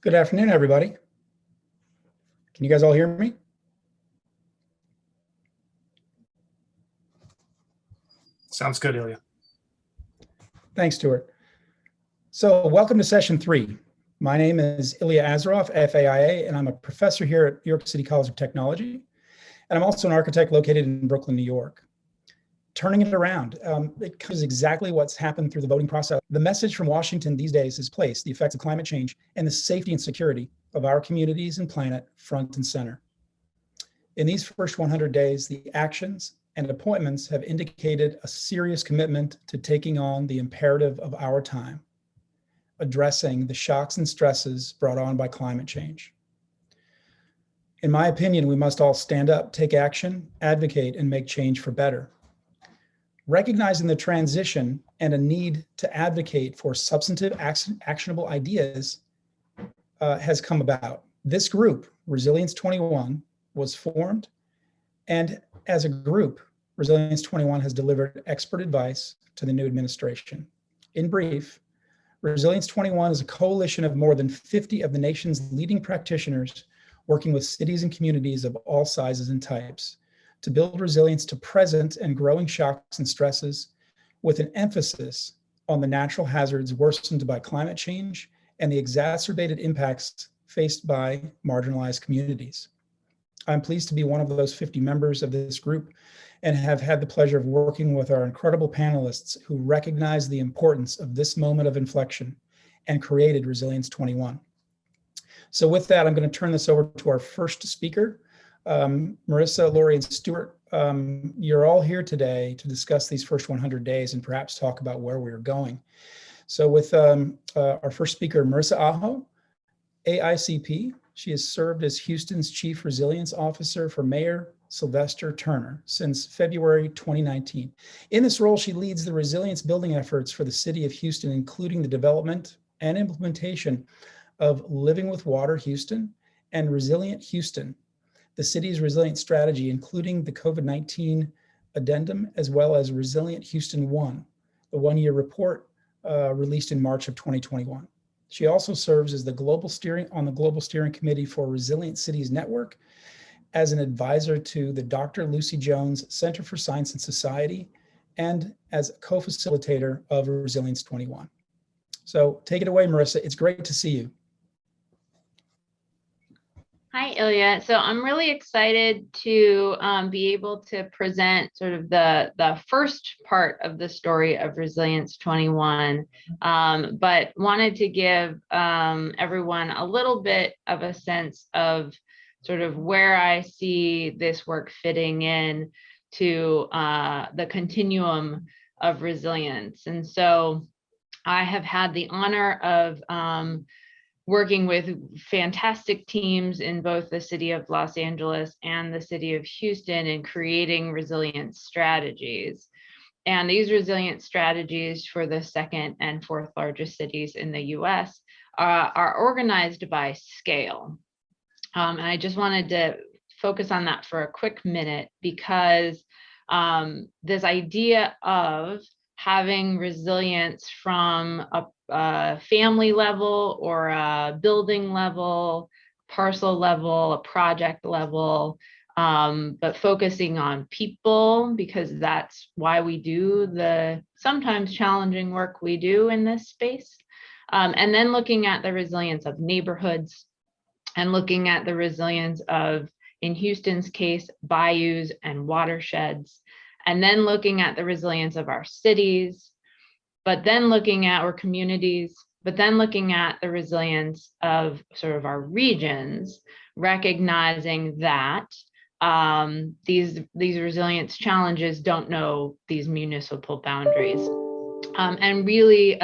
Good afternoon, everybody. Can you guys all hear me? Sounds good, Ilya. Thanks, Stewart. So welcome to session 3. My name is Ilya Azaroff, FAIA, and I'm a professor here at New York City College of Technology. And I'm also an architect located in Brooklyn, New York. Turning it around, it covers exactly what's happened through the voting process. The message from Washington these days is place the effects of climate change and the safety and security of our communities and planet front and center. In these first 100 days, the actions and appointments have indicated a serious commitment to taking on the imperative of our time, addressing the shocks and stresses brought on by climate change. In my opinion, we must all stand up, take action, advocate, and make change for better. Recognizing the transition and a need to advocate for substantive, actionable ideas has come about. This group, Resilience 21, was formed, and as a group, Resilience 21 has delivered expert advice to the new administration. In brief, Resilience 21 is a coalition of more than 50 of the nation's leading practitioners working with cities and communities of all sizes and types to build resilience to present and growing shocks and stresses, with an emphasis on the natural hazards worsened by climate change and the exacerbated impacts faced by marginalized communities. I'm pleased to be one of those 50 members of this group and have had the pleasure of working with our incredible panelists who recognize the importance of this moment of inflection and created Resilience 21. So with that, I'm going to turn this over to our first speaker, Marissa, Laurie, and Stewart. You're all here today to discuss these first 100 days and perhaps talk about where we're going. So with our first speaker, Marissa Aho, AICP. She has served as Houston's Chief Resilience Officer for Mayor Sylvester Turner since February 2019. In this role, she leads the resilience building efforts for the city of Houston, including the development and implementation of Living with Water Houston and Resilient Houston, the city's resilience strategy, including the COVID-19 addendum, as well as Resilient Houston 1, the one-year report released in March of 2021. She also serves as the global steering committee for Resilient Cities Network as an advisor to the Dr. Lucy Jones Center for Science and Society and as a co-facilitator of Resilience 21. So take it away, Marissa. It's great to see you. Hi, Ilya. So I'm really excited to be able to present sort of the first part of the story of Resilience 21, but wanted to give everyone a little bit of a sense of sort of where I see this work fitting in to the continuum of resilience. And so I have had the honor of working with fantastic teams in both the city of Los Angeles and the city of Houston in creating resilience strategies. And these resilience strategies for the second and fourth largest cities in the US are organized by scale. And I just wanted to focus on that for a quick minute because this idea of having resilience from a family level or a building level, parcel level, a project level, but focusing on people because that's why we do the sometimes challenging work we do in this space. And then looking at the resilience of neighborhoods and looking at the resilience of, in Houston's case, bayous and watersheds, and then looking at the resilience of our cities, but then looking at our communities, but then looking at the resilience of sort of our regions, recognizing that these resilience challenges don't know these municipal boundaries. And really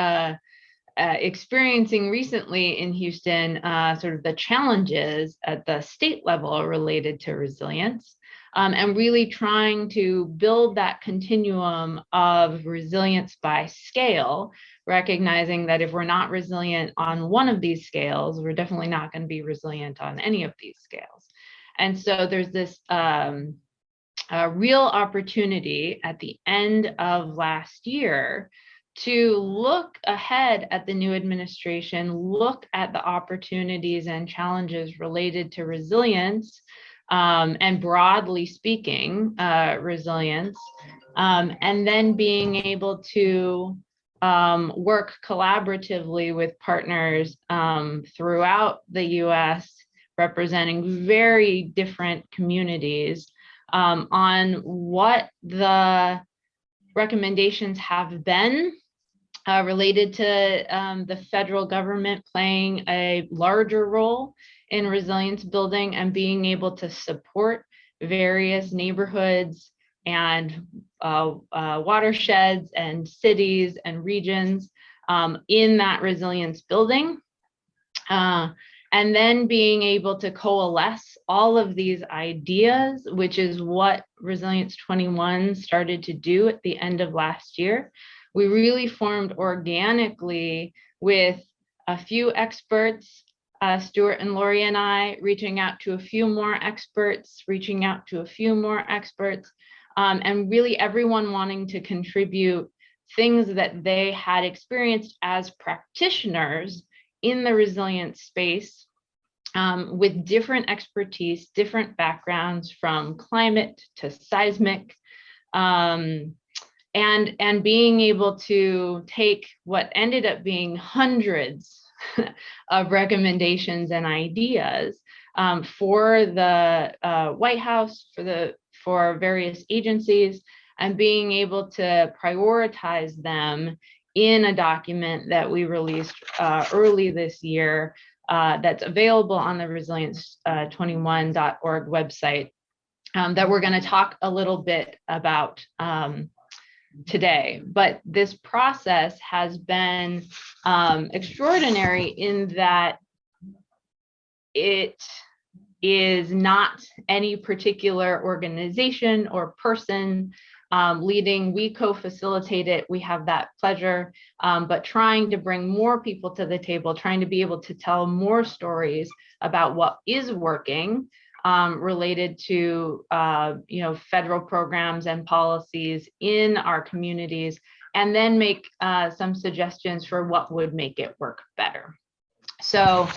experiencing recently in Houston sort of the challenges at the state level related to resilience. And really trying to build that continuum of resilience by scale, recognizing that if we're not resilient on one of these scales, we're definitely not going to be resilient on any of these scales. And so there's this real opportunity at the end of last year to look ahead at the new administration, look at the opportunities and challenges related to resilience, and broadly speaking, resilience, and then being able to work collaboratively with partners throughout the US, representing very different communities, on what the recommendations have been related to the federal government playing a larger role in resilience building and being able to support various neighborhoods and watersheds and cities and regions in that resilience building. And then being able to coalesce all of these ideas, which is what Resilience 21 started to do at the end of last year. We really formed organically with a few experts, Stewart and Laurie and I, reaching out to a few more experts, reaching out to a few more experts, and really everyone wanting to contribute things that they had experienced as practitioners in the resilience space, with different expertise, different backgrounds from climate to seismic, and being able to take what ended up being hundreds of recommendations and ideas for the White House, for various agencies, and being able to prioritize them in a document that we released early this year that's available on the resilience21.org website, that we're going to talk a little bit about today. But this process has been extraordinary in that it is not any particular organization or person leading. We co-facilitate it. We have that pleasure, but trying to bring more people to the table, trying to be able to tell more stories about what is working related to federal programs and policies in our communities, and then make some suggestions for what would make it work better. So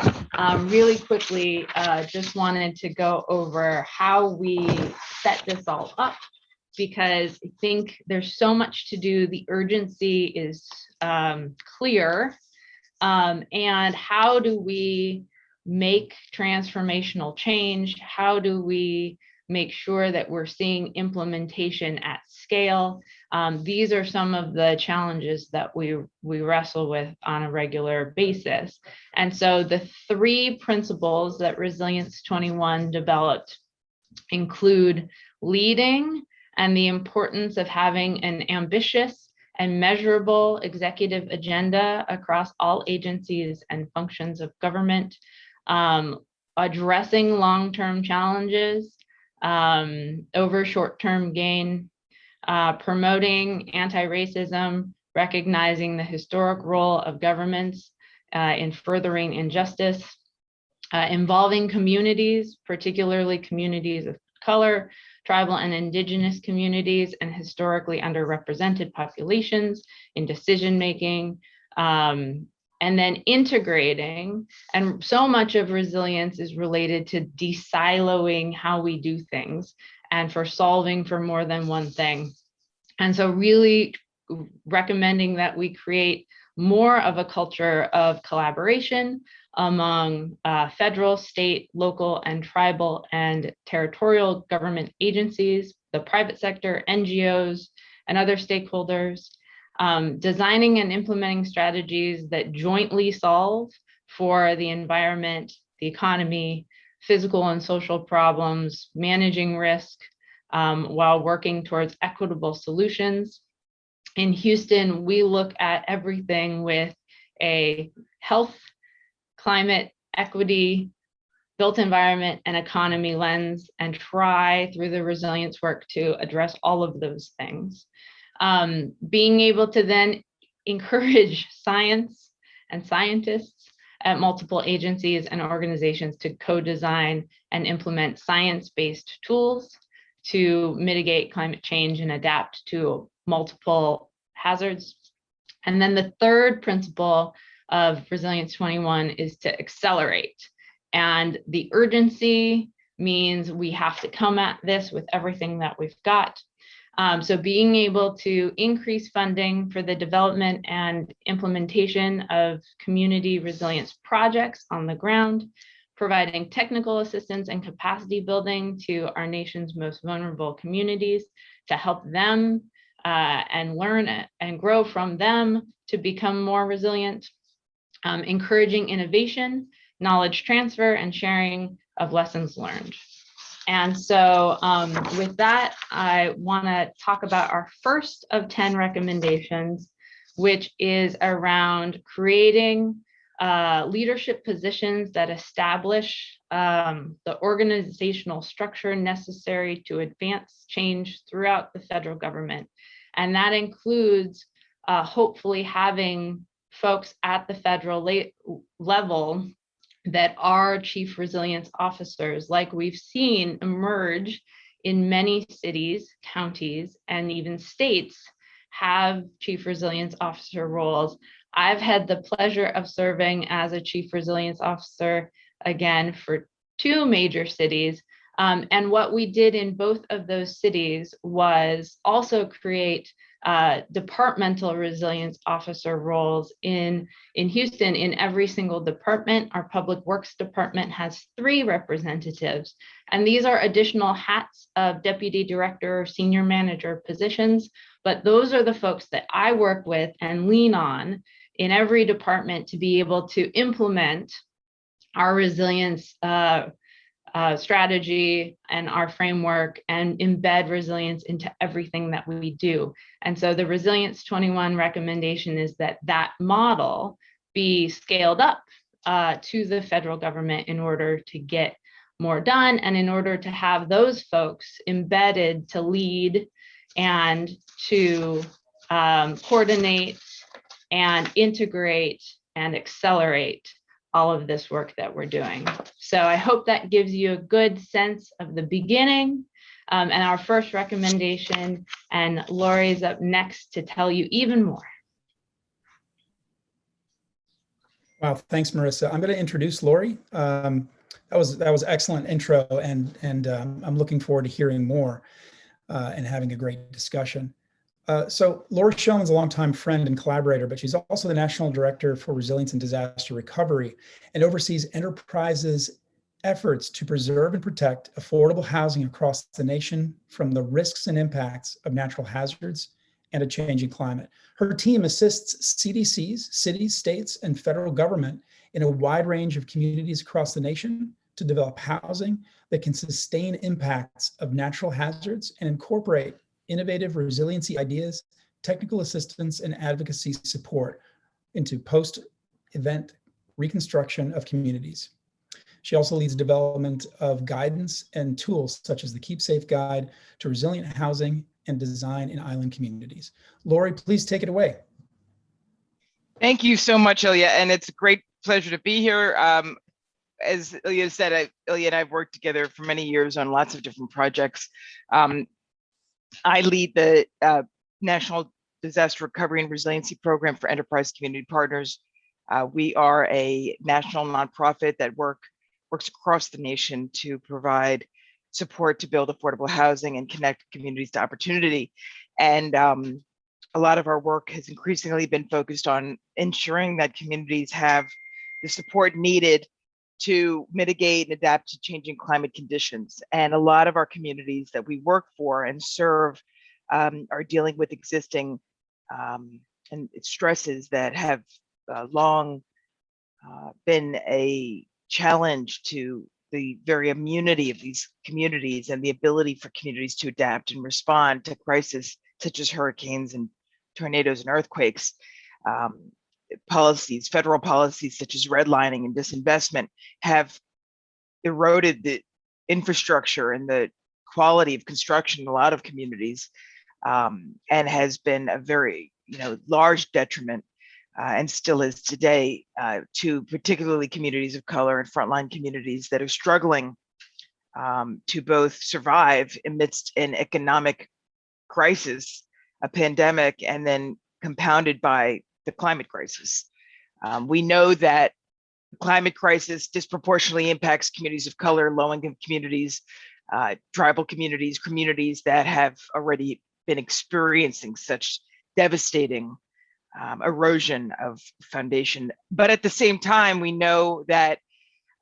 really quickly, just wanted to go over how we set this all up, because I think there's so much to do. The urgency is clear. And how do we make transformational change? How do we make sure that we're seeing implementation at scale? These are some of the challenges that we wrestle with on a regular basis. And so the three principles that Resilience 21 developed include leading, and the importance of having an ambitious and measurable executive agenda across all agencies and functions of government, addressing long-term challenges over short-term gain, promoting anti-racism, recognizing the historic role of governments in furthering injustice, involving communities, particularly communities of color, tribal and indigenous communities, and historically underrepresented populations in decision-making, and then integrating. And so much of resilience is related to de-siloing how we do things and for solving for more than one thing. And so really recommending that we create more of a culture of collaboration among federal, state, local, and tribal and territorial government agencies, the private sector, NGOs, and other stakeholders, designing and implementing strategies that jointly solve for the environment, the economy, physical and social problems, managing risk, while working towards equitable solutions. In Houston, we look at everything with a health, climate, equity, built environment, and economy lens, and try through the resilience work to address all of those things. Being able to then encourage science and scientists at multiple agencies and organizations to co-design and implement science-based tools to mitigate climate change and adapt to multiple hazards. And then the third principle of Resilience 21 is to accelerate. And the urgency means we have to come at this with everything that we've got. So being able to increase funding for the development and implementation of community resilience projects on the ground, providing technical assistance and capacity building to our nation's most vulnerable communities to help them and learn and grow from them to become more resilient, encouraging innovation, knowledge transfer, and sharing of lessons learned. And so with that, I want to talk about our first of 10 recommendations, which is around creating leadership positions that establish the organizational structure necessary to advance change throughout the federal government. And that includes hopefully having folks at the federal level that are chief resilience officers, like we've seen emerge in many cities, counties, and even states have chief resilience officer roles. I've had the pleasure of serving as a chief resilience officer, again, for 2 major cities. And what we did in both of those cities was also create departmental resilience officer roles in Houston. In every single department, our public works department has 3 representatives. And these are additional hats of deputy director or senior manager positions. But those are the folks that I work with and lean on in every department to be able to implement our resilience strategy and our framework and embed resilience into everything that we do. And so the Resilience 21 recommendation is that that model be scaled up to the federal government in order to get more done and in order to have those folks embedded to lead and to coordinate and integrate and accelerate all of this work that we're doing. So I hope that gives you a good sense of the beginning and our first recommendation. And Laurie's up next to tell you even more. Wow, thanks, Marissa. I'm going to introduce Laurie. That was excellent intro, and I'm looking forward to hearing more and having a great discussion. So Laurie Schoeman's a longtime friend and collaborator, but she's also the National Director for Resilience and Disaster Recovery and oversees enterprises' efforts to preserve and protect affordable housing across the nation from the risks and impacts of natural hazards and a changing climate. Her team assists CDCs, cities, states, and federal government in a wide range of communities across the nation to develop housing that can sustain impacts of natural hazards and incorporate innovative resiliency ideas, technical assistance, and advocacy support into post-event reconstruction of communities. She also leads development of guidance and tools such as the Keep Safe Guide to Resilient Housing and Design in Island Communities. Laurie, please take it away. Thank you so much, Ilya, and it's a great pleasure to be here. As Ilya said, Ilya and I have worked together for many years on lots of different projects. I lead the National Disaster Recovery and Resiliency Program for Enterprise Community Partners. We are a national nonprofit that works across the nation to provide support to build affordable housing and connect communities to opportunity. And a lot of our work has increasingly been focused on ensuring that communities have the support needed to mitigate and adapt to changing climate conditions. And a lot of our communities that we work for and serve are dealing with existing and stresses that have long been a challenge to the very immunity of these communities and the ability for communities to adapt and respond to crises such as hurricanes and tornadoes and earthquakes. Policies, federal policies such as redlining and disinvestment have eroded the infrastructure and the quality of construction in a lot of communities, and has been a very large detriment and still is today to particularly communities of color and frontline communities that are struggling to both survive amidst an economic crisis, a pandemic, and then compounded by the climate crisis. We know that the climate crisis disproportionately impacts communities of color, low-income communities, tribal communities, communities that have already been experiencing such devastating erosion of foundation. But at the same time, we know that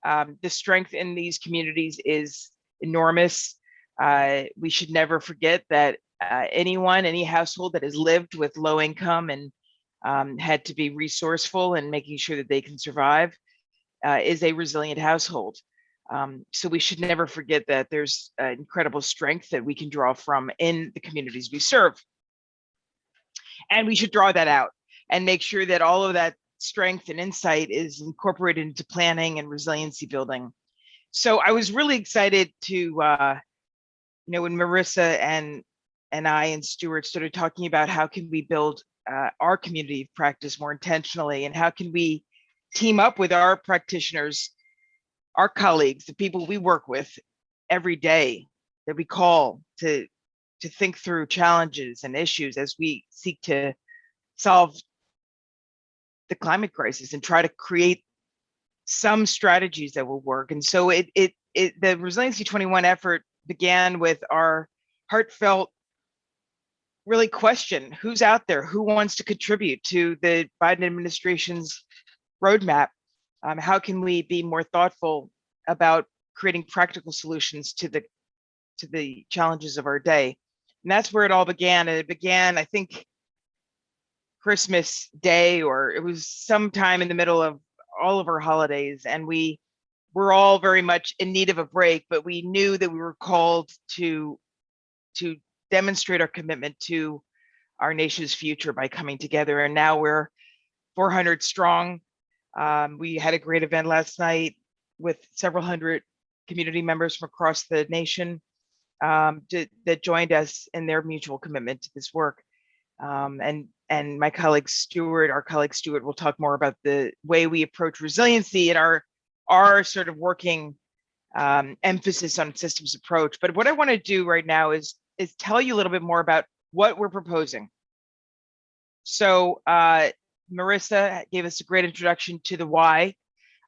the strength in these communities is enormous. We should never forget that any household that has lived with low income and had to be resourceful and making sure that they can survive is a resilient household. So we should never forget that there's incredible strength that we can draw from in the communities we serve. And we should draw that out and make sure that all of that strength and insight is incorporated into planning and resiliency building. So I was really excited to, when Marissa and I and Stewart started talking about how can we build our community of practice more intentionally, and how can we team up with our practitioners, our colleagues, the people we work with every day that we call to think through challenges and issues as we seek to solve the climate crisis and try to create some strategies that will work. And so the Resiliency 21 effort began with our heartfelt really question, who's out there, who wants to contribute to the Biden administration's roadmap? How can we be more thoughtful about creating practical solutions to the challenges of our day? And that's where it all began. And it began, I think, Christmas Day, or it was sometime in the middle of all of our holidays. And we were all very much in need of a break, but we knew that we were called to demonstrate our commitment to our nation's future by coming together. And now we're 400 strong. We had a great event last night with several hundred community members from across the nation that joined us in their mutual commitment to this work. And my colleague Stewart, our colleague Stewart, will talk more about the way we approach resiliency and our sort of working emphasis on systems approach. But what I want to do right now is tell you a little bit more about what we're proposing. So Marissa gave us a great introduction to the why,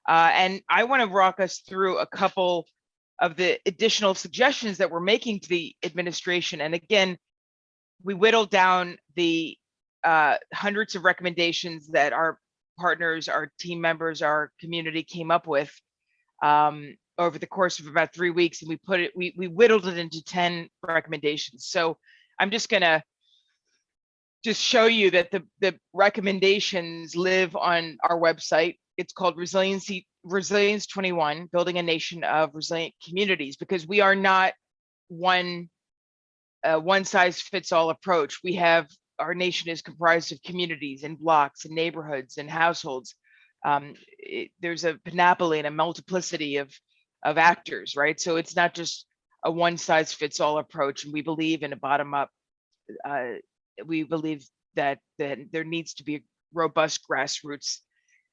and I want to walk us through a couple of the additional suggestions that we're making to the administration. And again, we whittled down the hundreds of recommendations that our partners, our team members, our community came up with over the course of about 3 weeks, and we whittled it into 10 recommendations. So I'm just gonna show you that the recommendations live on our website. It's called Resilience 21, Building a Nation of Resilient Communities, because we are not one size fits all approach. Our nation is comprised of communities and blocks and neighborhoods and households. There's a panoply and a multiplicity of actors, right? So it's not just a one size fits all approach. And we believe in a bottom up. We believe that there needs to be a robust grassroots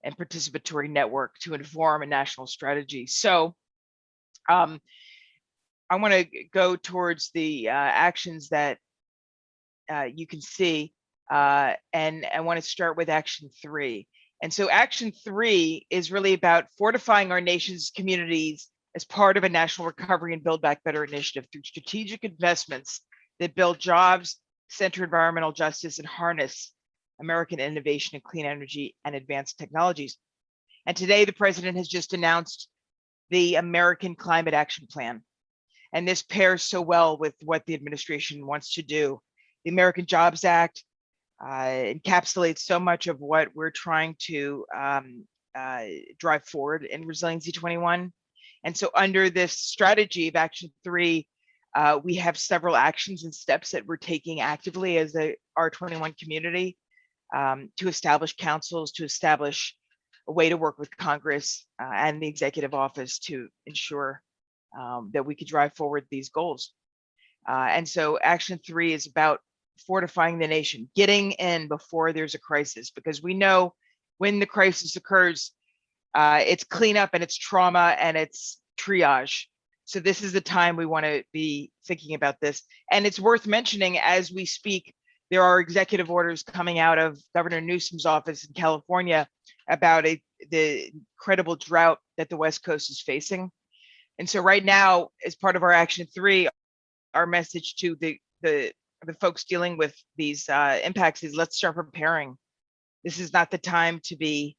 and participatory network to inform a national strategy. So I want to go towards the actions that you can see, and I want to start with action 3. And so action 3 is really about fortifying our nation's communities as part of a national recovery and Build Back Better initiative through strategic investments that build jobs, center environmental justice, and harness American innovation in clean energy and advanced technologies. And today, the president has just announced the American Climate Action Plan. And this pairs so well with what the administration wants to do. The American Jobs Act encapsulates so much of what we're trying to drive forward in Resiliency 21. And so under this strategy of Action 3, we have several actions and steps that we're taking actively as a R21 community to establish councils, to establish a way to work with Congress and the executive office to ensure that we could drive forward these goals. And so Action 3 is about fortifying the nation, getting in before there's a crisis, because we know when the crisis occurs, it's cleanup and it's trauma and it's triage. So this is the time we want to be thinking about this. And it's worth mentioning as we speak, there are executive orders coming out of Governor Newsom's office in California about the incredible drought that the West Coast is facing. And so right now, as part of our Action 3, our message to the folks dealing with these impacts is, let's start preparing. This is not the time to be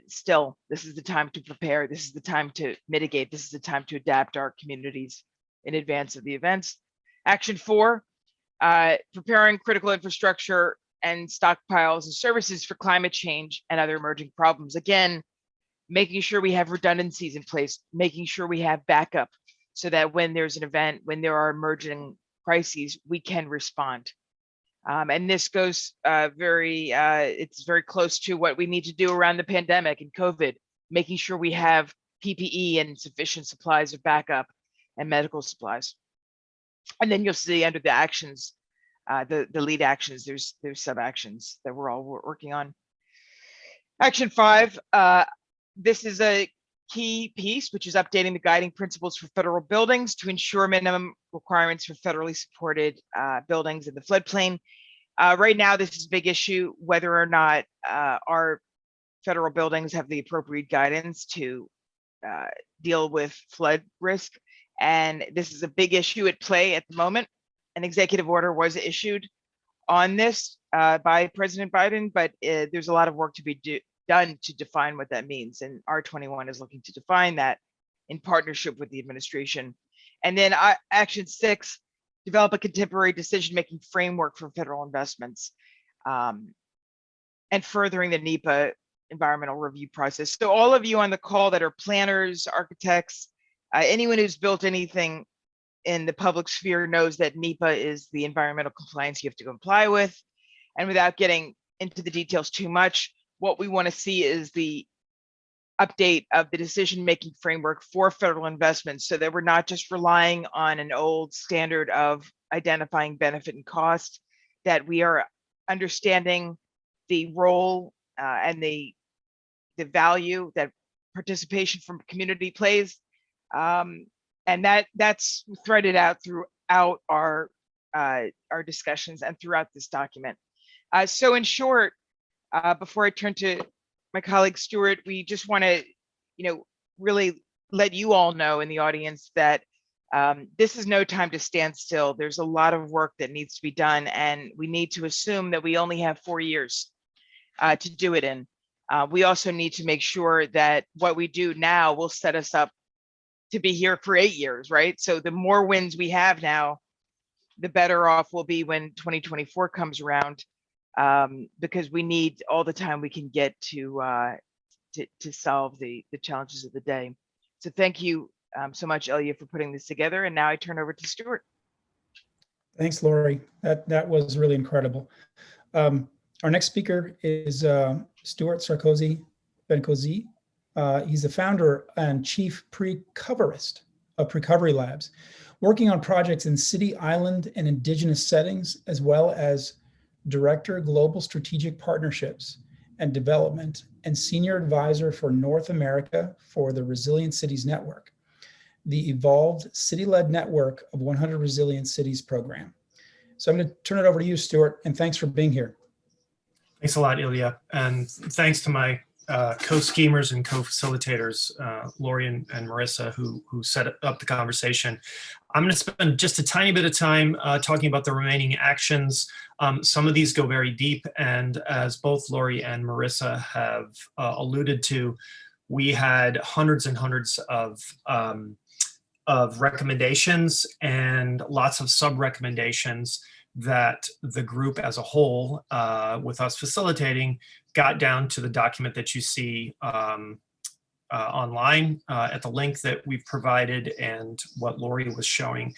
still. This is the time to prepare. This is the time to mitigate. This is the time to adapt our communities in advance of the events. Action 4, preparing critical infrastructure and stockpiles and services for climate change and other emerging problems. Again, making sure we have redundancies in place, making sure we have backup so that when there's an event, when there are emerging crises, we can respond. And this goes it's very close to what we need to do around the pandemic and COVID, making sure we have PPE and sufficient supplies of backup and medical supplies. And then you'll see under the actions, the lead actions, there's sub actions that we're all working on. Action 5, this is a key piece, which is updating the guiding principles for federal buildings to ensure minimum requirements for federally supported buildings in the floodplain. Right now, this is a big issue, whether or not our federal buildings have the appropriate guidance to deal with flood risk. And this is a big issue at play at the moment. An executive order was issued on this by President Biden, but there's a lot of work to be done to define what that means. And R21 is looking to define that in partnership with the administration. And then Action 6, develop a contemporary decision-making framework for federal investments and furthering the NEPA environmental review process. So all of you on the call that are planners, architects, anyone who's built anything in the public sphere knows that NEPA is the environmental compliance you have to comply with. And without getting into the details too much, what we want to see is the update of the decision-making framework for federal investments so that we're not just relying on an old standard of identifying benefit and cost, that we are understanding the role and the value that participation from community plays. And that's threaded out throughout our discussions and throughout this document. So in short, before I turn to my colleague Stewart, we just want to, really let you all know in the audience that this is no time to stand still. There's a lot of work that needs to be done, and we need to assume that we only have 4 years to do it in. We also need to make sure that what we do now will set us up to be here for 8 years, right? So the more wins we have now, the better off we'll be when 2024 comes around, because we need all the time we can get to solve the challenges of the day. So thank you so much, Ilya, for putting this together. And now I turn over to Stewart. Thanks, Laurie. That was really incredible. Our next speaker is Stewart Sarkozy-Banoczy. He's the founder and chief Precoverist of Precovery Labs, working on projects in city, island, and indigenous settings, as well as Director, Global Strategic Partnerships and Development, and Senior Advisor for North America for the Resilient Cities Network, the evolved city-led network of 100 Resilient Cities program. So I'm going to turn it over to you, Stewart, and thanks for being here. Thanks a lot, Ilya. And thanks to my co-schemers and co-facilitators, Laurie and Marissa, who set up the conversation. I'm going to spend just a tiny bit of time talking about the remaining actions. Some of these go very deep, and as both Laurie and Marissa have alluded to, we had hundreds and hundreds of recommendations and lots of sub-recommendations that the group as a whole, with us facilitating, got down to the document that you see online at the link that we've provided and what Laurie was showing.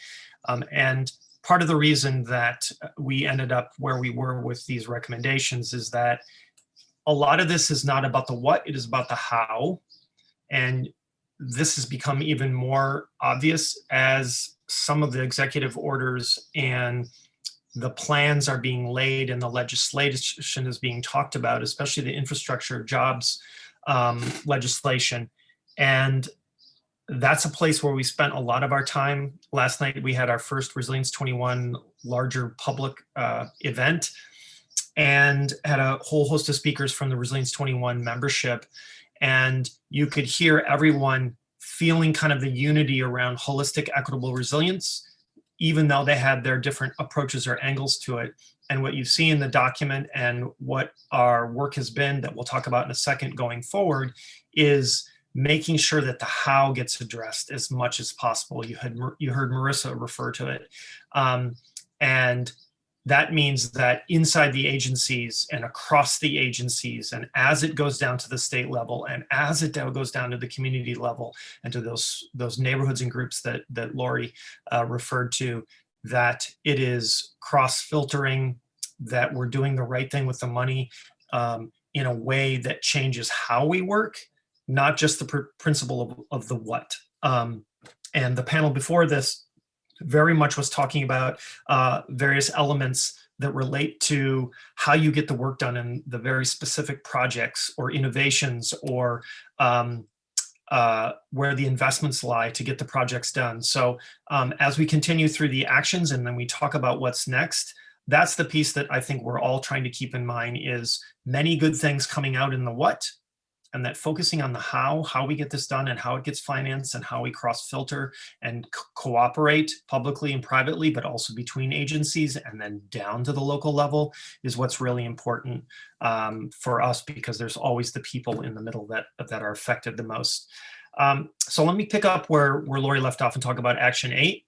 And part of the reason that we ended up where we were with these recommendations is that a lot of this is not about the what, it is about the how. And this has become even more obvious as some of the executive orders and the plans are being laid and the legislation is being talked about, especially the infrastructure jobs legislation. And that's a place where we spent a lot of our time. Last night, we had our first Resilience 21 larger public event and had a whole host of speakers from the Resilience 21 membership. And you could hear everyone feeling kind of the unity around holistic, equitable resilience, even though they had their different approaches or angles to it. And what you see in the document and what our work has been that we'll talk about in a second going forward is making sure that the how gets addressed as much as possible. You heard Marissa refer to it. And that means that inside the agencies and across the agencies, and as it goes down to the state level, and as it goes down to the community level, and to those neighborhoods and groups that Laurie referred to, that it is cross-filtering, that we're doing the right thing with the money in a way that changes how we work, not just the principle of the what. And the panel before this very much was talking about various elements that relate to how you get the work done in the very specific projects or innovations or where the investments lie to get the projects done. So as we continue through the actions and then we talk about what's next, that's the piece that I think we're all trying to keep in mind is many good things coming out in the what, and that focusing on the how we get this done and how it gets financed and how we cross-filter and cooperate publicly and privately, but also between agencies and then down to the local level is what's really important for us, because there's always the people in the middle that are affected the most. So let me pick up where Laurie left off and talk about Action 8.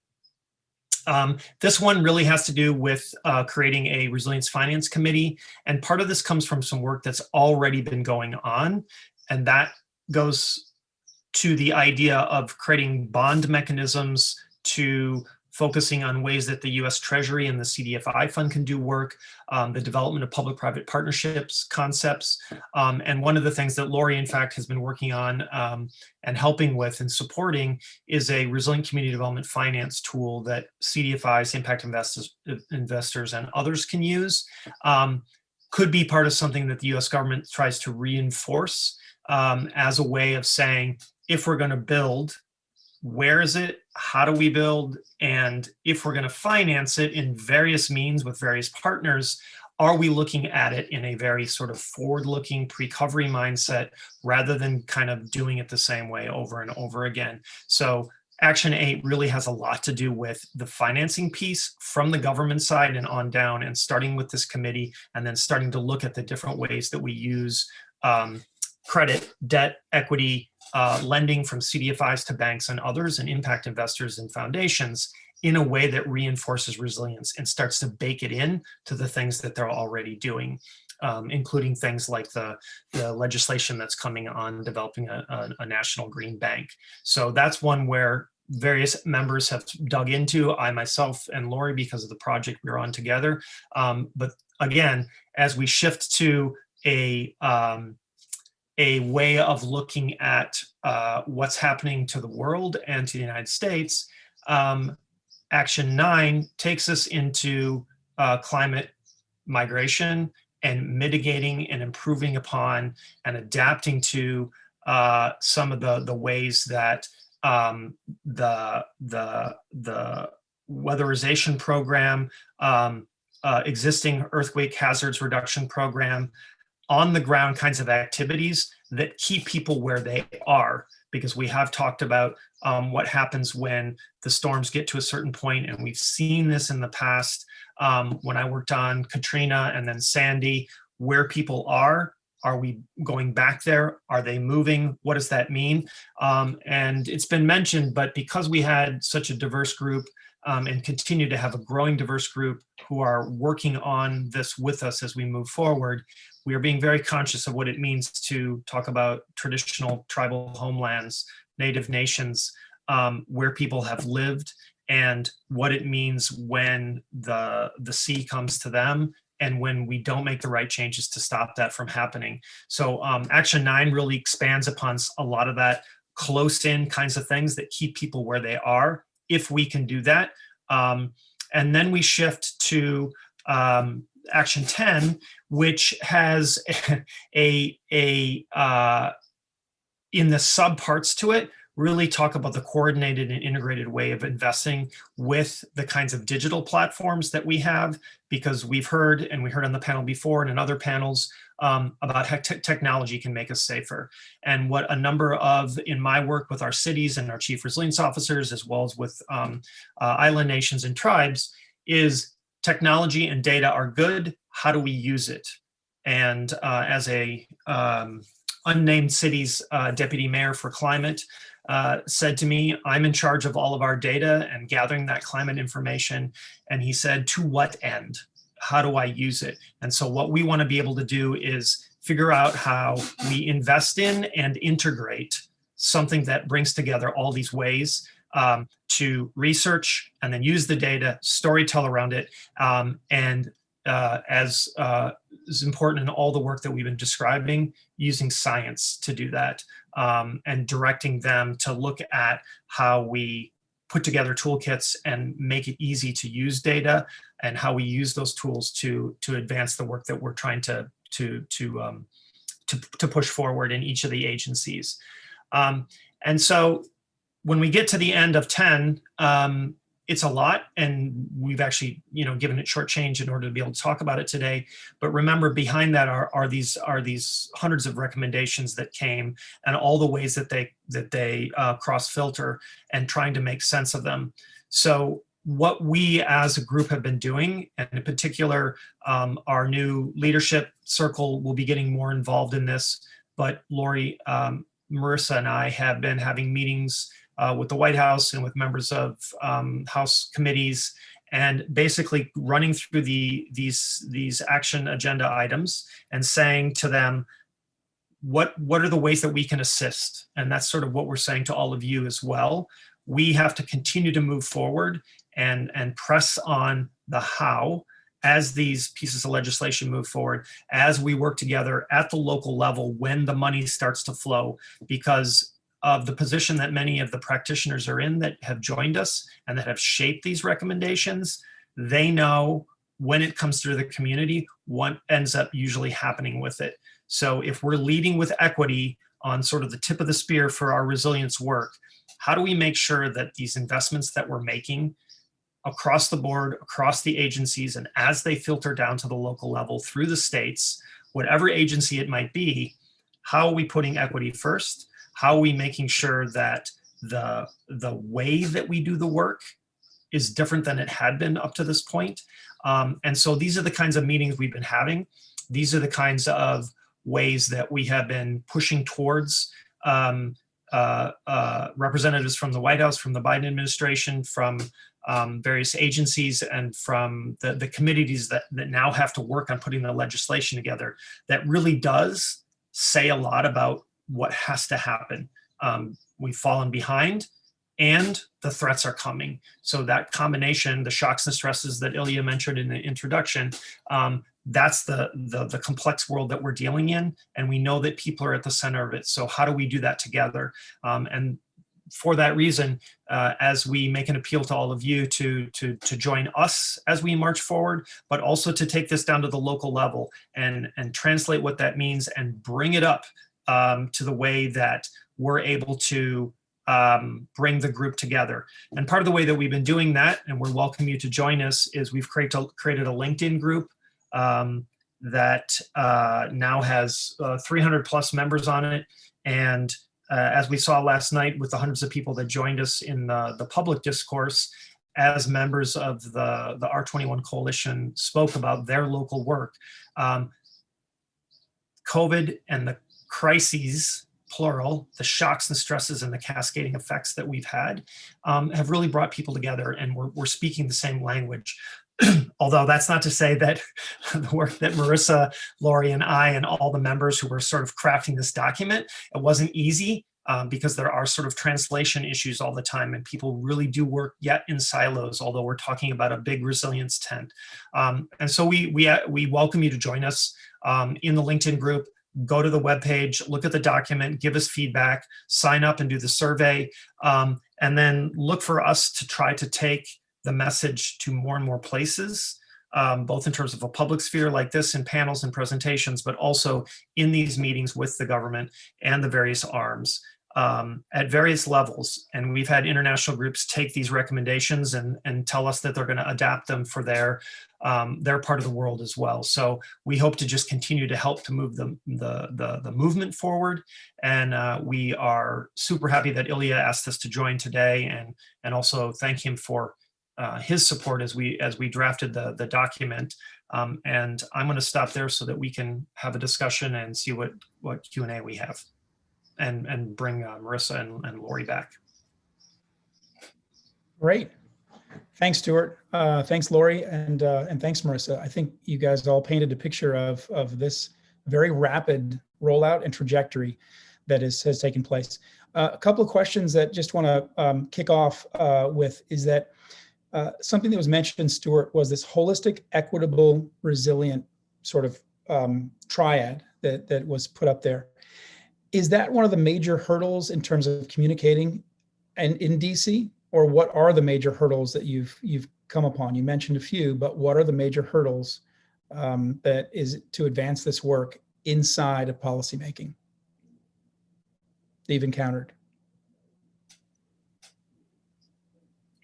This one really has to do with creating a resilience finance committee. And part of this comes from some work that's already been going on. And that goes to the idea of creating bond mechanisms to focusing on ways that the US Treasury and the CDFI fund can do work, the development of public-private partnerships concepts. And one of the things that Laurie, in fact, has been working on and helping with and supporting is a resilient community development finance tool that CDFIs, impact investors and others can use. Could be part of something that the US government tries to reinforce as a way of saying, if we're going to build, where is it? How do we build? And if we're going to finance it in various means with various partners, are we looking at it in a very sort of forward-looking pre-covery mindset rather than kind of doing it the same way over and over again? So Action 8 really has a lot to do with the financing piece from the government side and on down, and starting with this committee and then starting to look at the different ways that we use credit, debt, equity, lending from CDFIs to banks and others and impact investors and foundations in a way that reinforces resilience and starts to bake it in to the things that they're already doing, including things like the legislation that's coming on developing a national green bank. So that's one where various members have dug into, I myself and Laurie, because of the project we're on together. But again, as we shift to a way of looking at what's happening to the world and to the United States, Action 9 takes us into climate migration and mitigating and improving upon and adapting to some of the ways that the weatherization program, existing earthquake hazards reduction program, on the ground kinds of activities that keep people where they are, because we have talked about what happens when the storms get to a certain point, and we've seen this in the past when I worked on Katrina and then Sandy, where people are we going back there? Are they moving? What does that mean? And it's been mentioned, but because we had such a diverse group and continue to have a growing diverse group who are working on this with us as we move forward, we are being very conscious of what it means to talk about traditional tribal homelands, Native nations, where people have lived, and what it means when the sea comes to them and when we don't make the right changes to stop that from happening. So Action 9 really expands upon a lot of that close-in kinds of things that keep people where they are, if we can do that. And then we shift to Action 10, which has in the subparts to it, really talk about the coordinated and integrated way of investing with the kinds of digital platforms that we have, because we've heard, and we heard on the panel before and in other panels, about how technology can make us safer. And what a number of, in my work with our cities and our chief resilience officers, as well as with island nations and tribes, is technology and data are good. How do we use it? And as a unnamed city's deputy mayor for climate said to me, I'm in charge of all of our data and gathering that climate information. And he said, to what end? How do I use it? And so what we want to be able to do is figure out how we invest in and integrate something that brings together all these ways to research and then use the data, storytell around it, and as is important in all the work that we've been describing, using science to do that, and directing them to look at how we put together toolkits and make it easy to use data, and how we use those tools to advance the work that we're trying to push forward in each of the agencies. And so when we get to the end of 10, it's a lot, and we've actually, given it short change in order to be able to talk about it today. But remember, behind that are these hundreds of recommendations that came, and all the ways that they cross-filter and trying to make sense of them. So what we as a group have been doing, and in particular, our new leadership circle will be getting more involved in this. But Laurie, Marissa, and I have been having meetings with the White House and with members of House committees, and basically running through these action agenda items and saying to them, what are the ways that we can assist? And that's sort of what we're saying to all of you as well. We have to continue to move forward and press on the how as these pieces of legislation move forward, as we work together at the local level when the money starts to flow, because of the position that many of the practitioners are in that have joined us and that have shaped these recommendations. They know when it comes through the community, what ends up usually happening with it. So if we're leading with equity on sort of the tip of the spear for our resilience work, how do we make sure that these investments that we're making across the board, across the agencies, and as they filter down to the local level through the states, whatever agency it might be, how are we putting equity first? How are we making sure that the way that we do the work is different than it had been up to this point? And so these are the kinds of meetings we've been having. These are the kinds of ways that we have been pushing towards representatives from the White House, from the Biden administration, from various agencies, and from the committees that now have to work on putting the legislation together. That really does say a lot about what has to happen. We've fallen behind, and the threats are coming. So that combination, the shocks and stresses that Ilya mentioned in the introduction, that's the complex world that we're dealing in, and we know that people are at the center of it. So how do we do that together? And for that reason, as we make an appeal to all of you to join us as we march forward, but also to take this down to the local level and translate what that means and bring it up to the way that we're able to bring the group together. And part of the way that we've been doing that, and we welcome you to join us, is we've created a LinkedIn group that now has 300 plus members on it. And as we saw last night with the hundreds of people that joined us in the public discourse, as members of the R21 Coalition spoke about their local work, COVID and the crises, plural, the shocks and stresses and the cascading effects that we've had have really brought people together, and we're speaking the same language. Although that's not to say that the work that Marissa, Laurie, and I, and all the members who were sort of crafting this document, it wasn't easy because there are sort of translation issues all the time, and people really do work yet in silos, although we're talking about a big resilience tent. And so we welcome you to join us in the LinkedIn group. Go to the webpage, look at the document, give us feedback, sign up and do the survey, and then look for us to try to take the message to more and more places, both in terms of a public sphere like this in panels and presentations, but also in these meetings with the government and the various arms. at various levels. And we've had international groups take these recommendations and tell us that they're going to adapt them for their part of the world as well. So we hope to just continue to help to move the movement forward. And we are super happy that Ilya asked us to join today, and also thank him for his support as we drafted the document. And I'm going to stop there so that we can have a discussion and see what Q&A we have, and bring Marissa and Laurie back. Great. Thanks, Stewart. Thanks, Laurie, and thanks, Marissa. I think you guys all painted a picture of this very rapid rollout and trajectory that has taken place. A couple of questions that just want to kick off with is that something that was mentioned, Stewart, was this holistic, equitable, resilient sort of triad that was put up there. Is that one of the major hurdles in terms of communicating and in DC? Or what are the major hurdles that you've come upon? You mentioned a few, but what are the major hurdles that is to advance this work inside of policymaking that you've encountered?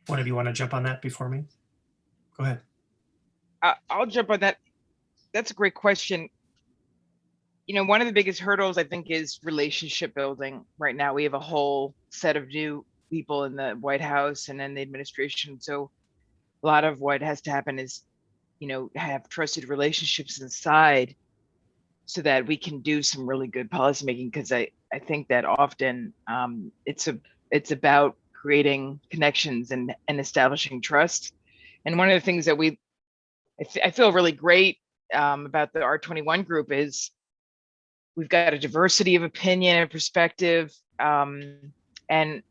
One of you want to jump on that before me? Go ahead. I'll jump on that. That's a great question. One of the biggest hurdles, I think, is relationship building. Right now, we have a whole set of new people in the White House and then the administration. So a lot of what has to happen is, have trusted relationships inside so that we can do some really good policymaking. Because I think that often it's about creating connections and establishing trust. And one of the things that I feel really great about the R21 group is we've got a diversity of opinion and perspective. And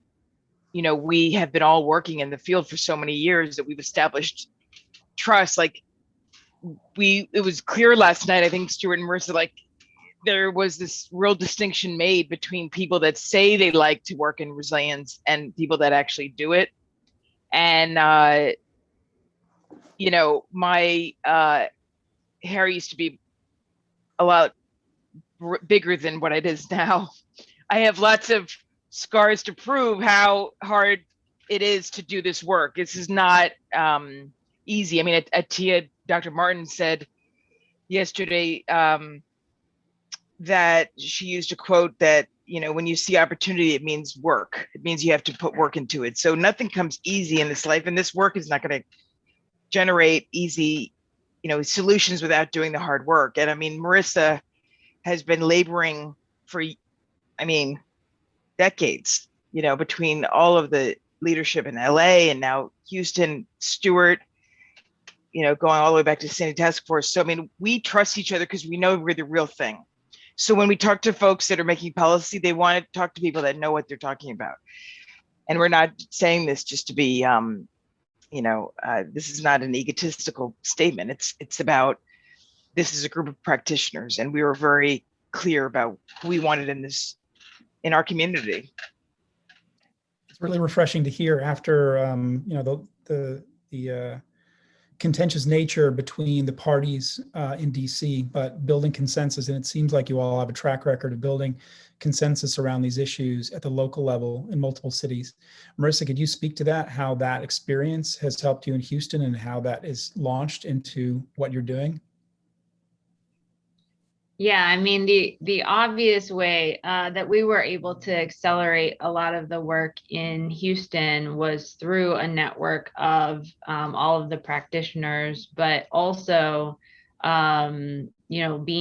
we have been all working in the field for so many years that we've established trust. Like it was clear last night, I think Stewart and Marissa, like there was this real distinction made between people that say they like to work in resilience and people that actually do it. And, my hair used to be a lot bigger than what it is now. I have lots of scars to prove how hard it is to do this work. This is not easy. I mean, Atia, Dr. Martin said yesterday that she used a quote that, when you see opportunity, it means work. It means you have to put work into it. So nothing comes easy in this life, and this work is not going to generate easy, solutions without doing the hard work. And I mean, Marissa has been laboring for, decades, between all of the leadership in LA and now Houston, Stewart, going all the way back to Sandy Task Force. So, we trust each other because we know we're the real thing. So when we talk to folks that are making policy, they want to talk to people that know what they're talking about. And we're not saying this just to be, this is not an egotistical statement. It's about, this is a group of practitioners, and we were very clear about who we wanted in our community. It's really refreshing to hear after the contentious nature between the parties in DC, but building consensus. And it seems like you all have a track record of building consensus around these issues at the local level in multiple cities. Marissa, could you speak to that, how that experience has helped you in Houston and how that is launched into what you're doing? Yeah, the obvious way that we were able to accelerate a lot of the work in Houston was through a network of all of the practitioners, but also, being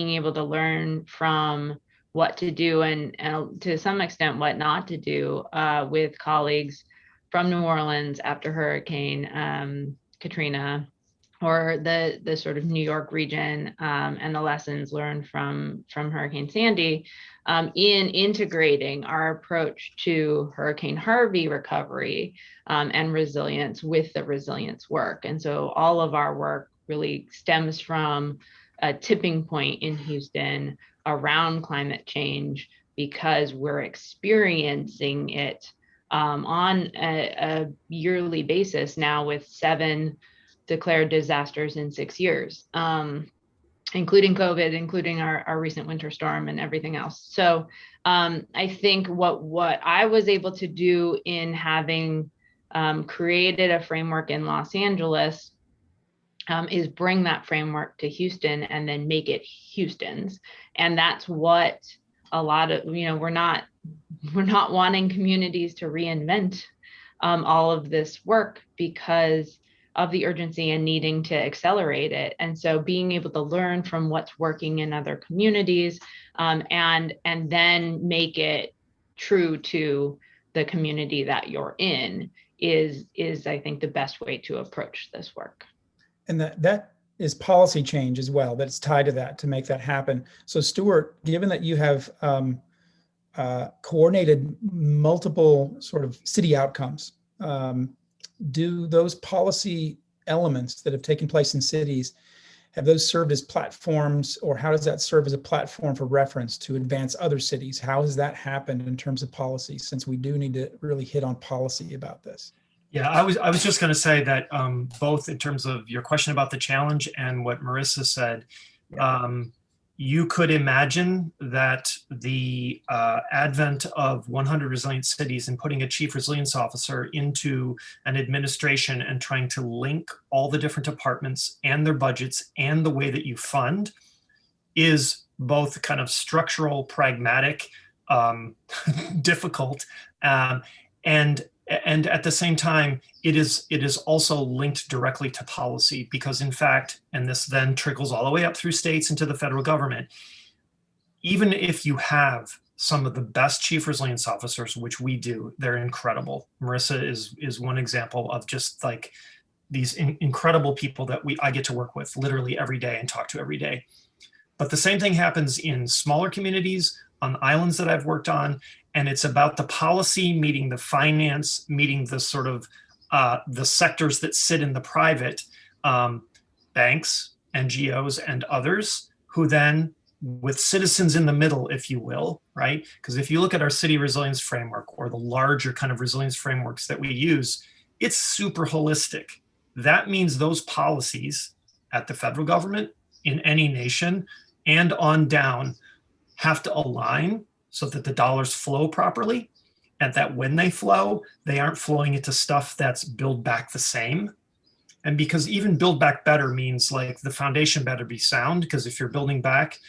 able to learn from what to do and to some extent what not to do with colleagues from New Orleans after Hurricane Katrina, or the sort of New York region, and the lessons learned from Hurricane Sandy in integrating our approach to Hurricane Harvey recovery and resilience with the resilience work. And so all of our work really stems from a tipping point in Houston around climate change, because we're experiencing it on a yearly basis now with 7 declared disasters in 6 years. including COVID, including our recent winter storm and everything else. So I think what I was able to do in having created a framework in Los Angeles is bring that framework to Houston and then make it Houston's. And that's what a lot of, we're not wanting communities to reinvent all of this work because of the urgency and needing to accelerate it. And so being able to learn from what's working in other communities and then make it true to the community that you're in is I think the best way to approach this work. And that is policy change as well, that's tied to that to make that happen. So Stewart, given that you have coordinated multiple sort of city outcomes, do those policy elements that have taken place in cities, have those served as platforms, or how does that serve as a platform for reference to advance other cities? How has that happened in terms of policy, since we do need to really hit on policy about this? Yeah, I was just going to say that both in terms of your question about the challenge and what Marissa said, you could imagine that the advent of 100 resilient cities and putting a chief resilience officer into an administration and trying to link all the different departments and their budgets and the way that you fund is both kind of structural, pragmatic, difficult, and at the same time, it is also linked directly to policy, because in fact, and this then trickles all the way up through states into the federal government, even if you have some of the best chief resilience officers, which we do, they're incredible. Marissa is one example of just like these incredible people that I get to work with literally every day and talk to every day. But the same thing happens in smaller communities, on islands that I've worked on, and it's about the policy meeting the finance, meeting the sort of the sectors that sit in the private, banks, NGOs, and others, who then, with citizens in the middle, if you will, right? Because if you look at our city resilience framework or the larger kind of resilience frameworks that we use, it's super holistic. That means those policies at the federal government, in any nation, and on down, have to align so that the dollars flow properly, and that when they flow, they aren't flowing into stuff that's build back the same. And because even build back better means like the foundation better be sound, because if you're building back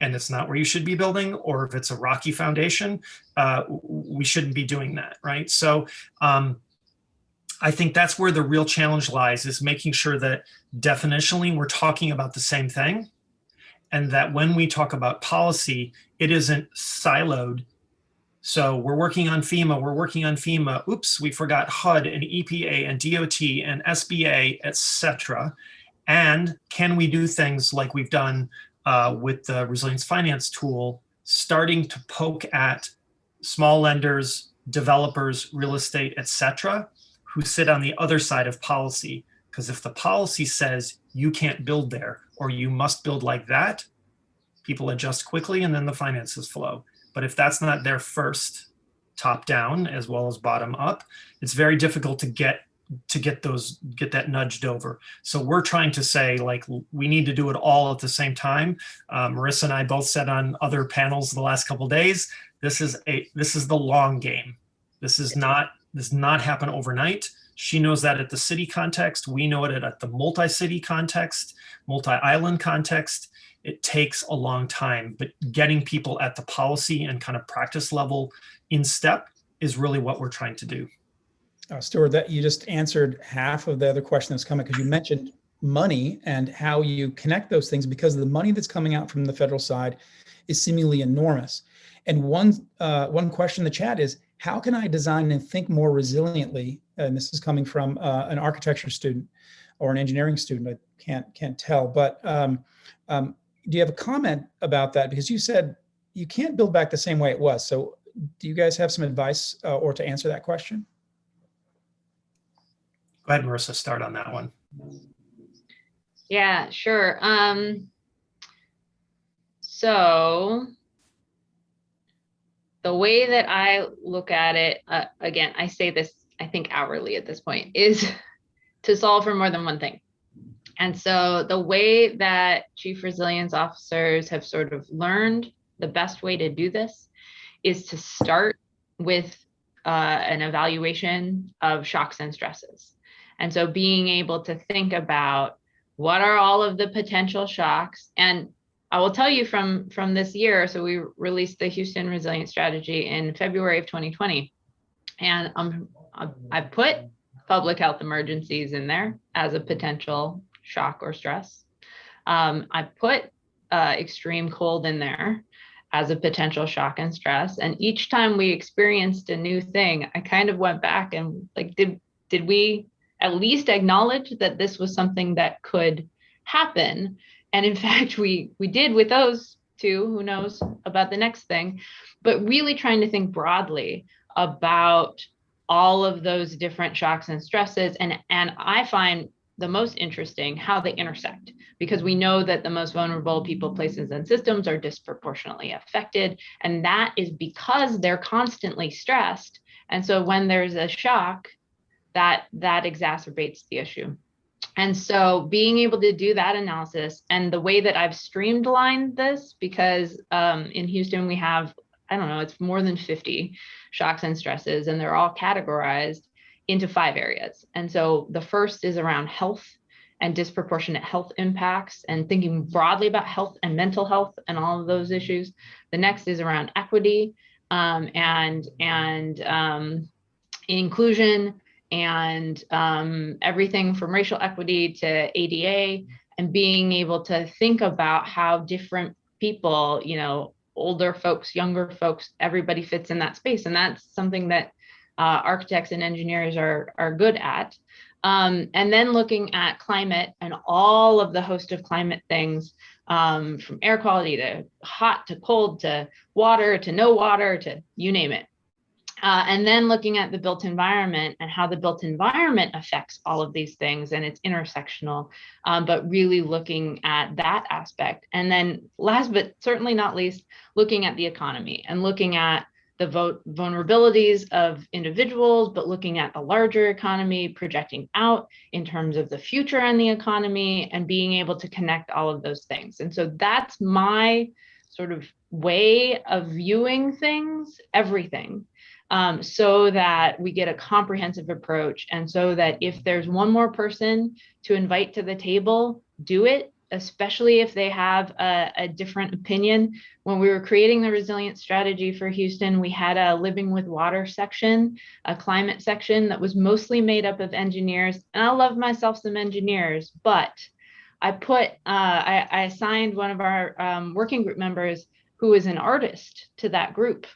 and it's not where you should be building, or if it's a rocky foundation, we shouldn't be doing that, right? So I think that's where the real challenge lies, is making sure that definitionally we're talking about the same thing, and that when we talk about policy, it isn't siloed. So we're working on FEMA, oops, we forgot HUD and EPA and DOT and SBA, et cetera. And can we do things like we've done with the resilience finance tool, starting to poke at small lenders, developers, real estate, et cetera, who sit on the other side of policy? Because if the policy says you can't build there, or you must build like that, people adjust quickly and then the finances flow. But if that's not there first, top down as well as bottom up, it's very difficult to get that nudged over. So we're trying to say, like, we need to do it all at the same time. Marissa and I both said on other panels the last couple of days, this is the long game. This does not happen overnight. She knows that at the city context. We know it at the multi-city context, multi-island context. It takes a long time, but getting people at the policy and kind of practice level in step is really what we're trying to do. Stewart, that you just answered half of the other question that's coming, because you mentioned money and how you connect those things, because the money that's coming out from the federal side is seemingly enormous. And one question in the chat is, how can I design and think more resiliently? And this is coming from an architecture student or an engineering student. I can't tell, but do you have a comment about that? Because you said you can't build back the same way it was. So do you guys have some advice or to answer that question? Go ahead, Marissa, start on that one. Yeah, sure. So the way that I look at it, again, I say this, I think hourly at this point, is to solve for more than one thing. And so the way that chief resilience officers have sort of learned the best way to do this is to start with an evaluation of shocks and stresses. And so being able to think about what are all of the potential shocks. And I will tell you from this year, so we released the Houston Resilience Strategy in February of 2020. And I put public health emergencies in there as a potential shock or stress. I put extreme cold in there as a potential shock and stress. And each time we experienced a new thing, I kind of went back and like, did we at least acknowledge that this was something that could happen? And in fact, we did with those two. Who knows about the next thing, but really trying to think broadly about all of those different shocks and stresses. And I find the most interesting how they intersect, because we know that the most vulnerable people, places, and systems are disproportionately affected. And that is because they're constantly stressed. And so when there's a shock, that exacerbates the issue. And so being able to do that analysis, and the way that I've streamlined this, because in Houston, we have, I don't know, it's more than 50 shocks and stresses, and they're all categorized into 5 areas. And so the first is around health and disproportionate health impacts, and thinking broadly about health and mental health and all of those issues. The next is around equity and inclusion, and everything from racial equity to ADA, and being able to think about how different people, older folks, younger folks, everybody fits in that space. And that's something that architects and engineers are good at. And then looking at climate and all of the host of climate things, from air quality to hot to cold to water to no water to you name it. And then looking at the built environment and how the built environment affects all of these things, and it's intersectional, but really looking at that aspect. And then last but certainly not least, looking at the economy and looking at the vulnerabilities of individuals, but looking at the larger economy, projecting out in terms of the future and the economy, and being able to connect all of those things. And so that's my sort of way of viewing things, everything. So that we get a comprehensive approach, and so that if there's one more person to invite to the table, do it, especially if they have a different opinion. When we were creating the resilience strategy for Houston, we had a living with water section, a climate section that was mostly made up of engineers. And I love myself some engineers, but I assigned one of our working group members who is an artist to that group.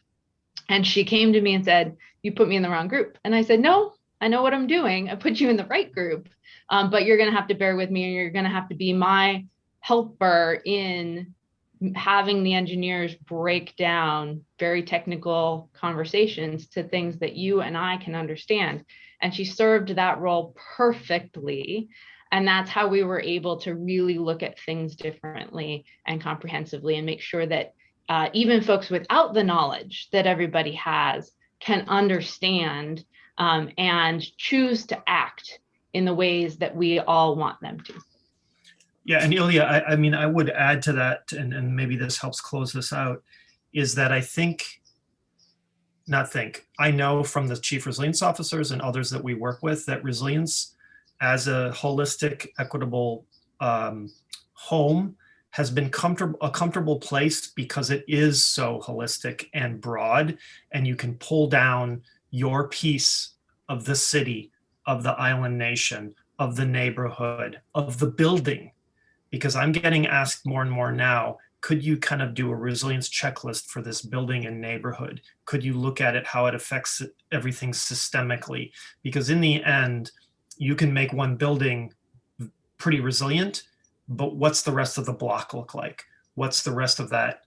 And she came to me and said, "You put me in the wrong group." And I said, "No, I know what I'm doing. I put you in the right group, but you're going to have to bear with me, and you're going to have to be my helper in having the engineers break down very technical conversations to things that you and I can understand." And she served that role perfectly. And that's how we were able to really look at things differently and comprehensively, and make sure that even folks without the knowledge that everybody has can understand and choose to act in the ways that we all want them to. Yeah, and Ilya, I mean, I would add to that, and maybe this helps close this out, is that I know from the chief resilience officers and others that we work with that resilience as a holistic, equitable home has been a comfortable place because it is so holistic and broad, and you can pull down your piece of the city, of the island nation, of the neighborhood, of the building. Because I'm getting asked more and more now, could you kind of do a resilience checklist for this building and neighborhood? Could you look at it, how it affects everything systemically? Because in the end, you can make one building pretty resilient, but what's the rest of the block look like? What's the rest of that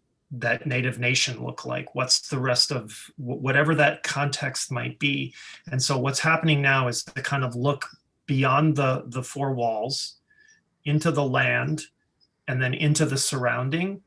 native nation look like? What's the rest of whatever that context might be? And so what's happening now is to kind of look beyond the 4 walls into the land and then into the surrounding.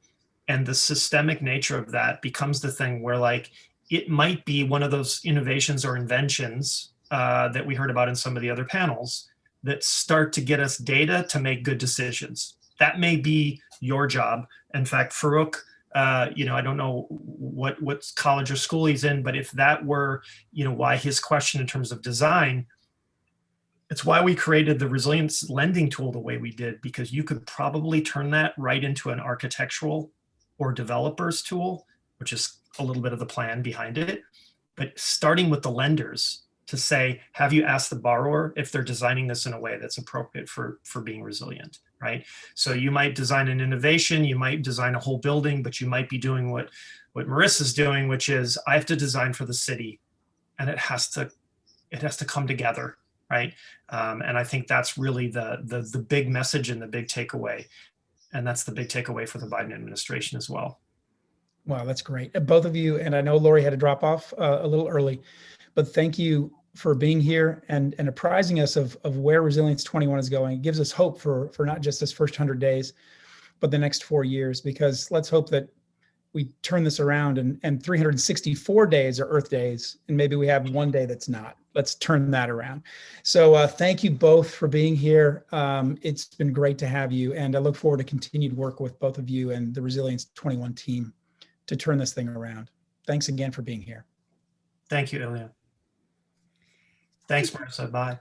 And the systemic nature of that becomes the thing where, like, it might be one of those innovations or inventions that we heard about in some of the other panels that start to get us data to make good decisions. That may be your job. In fact, Farouk, I don't know what college or school he's in, but if that were, why his question in terms of design, it's why we created the resilience lending tool the way we did, because you could probably turn that right into an architectural or developers tool, which is a little bit of the plan behind it. But starting with the lenders to say, have you asked the borrower if they're designing this in a way that's appropriate for being resilient, right? So you might design an innovation, you might design a whole building, but you might be doing what Marissa's doing, which is I have to design for the city, and it has to come together, right? And I think that's really the big message and the big takeaway, and that's the big takeaway for the Biden administration as well. Wow, that's great. Both of you, and I know Laurie had to drop off a little early, but thank you for being here and apprising us of where Resilience 21 is going. It gives us hope for not just this first 100 days, but the next 4 years, because let's hope that we turn this around and 364 days are Earth days, and maybe we have one day that's not. Let's turn that around. So thank you both for being here. It's been great to have you, and I look forward to continued work with both of you and the Resilience 21 team to turn this thing around. Thanks again for being here. Thank you, Ilya. Thanks, Marissa. Bye.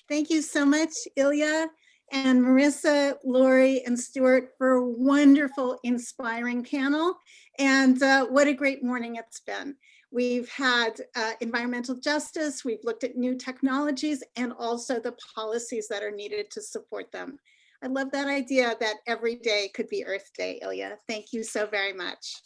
Thank you so much, Ilya and Marissa, Laurie, and Stewart for a wonderful, inspiring panel. And what a great morning it's been. We've had environmental justice, we've looked at new technologies, and also the policies that are needed to support them. I love that idea that every day could be Earth Day, Ilya. Thank you so very much.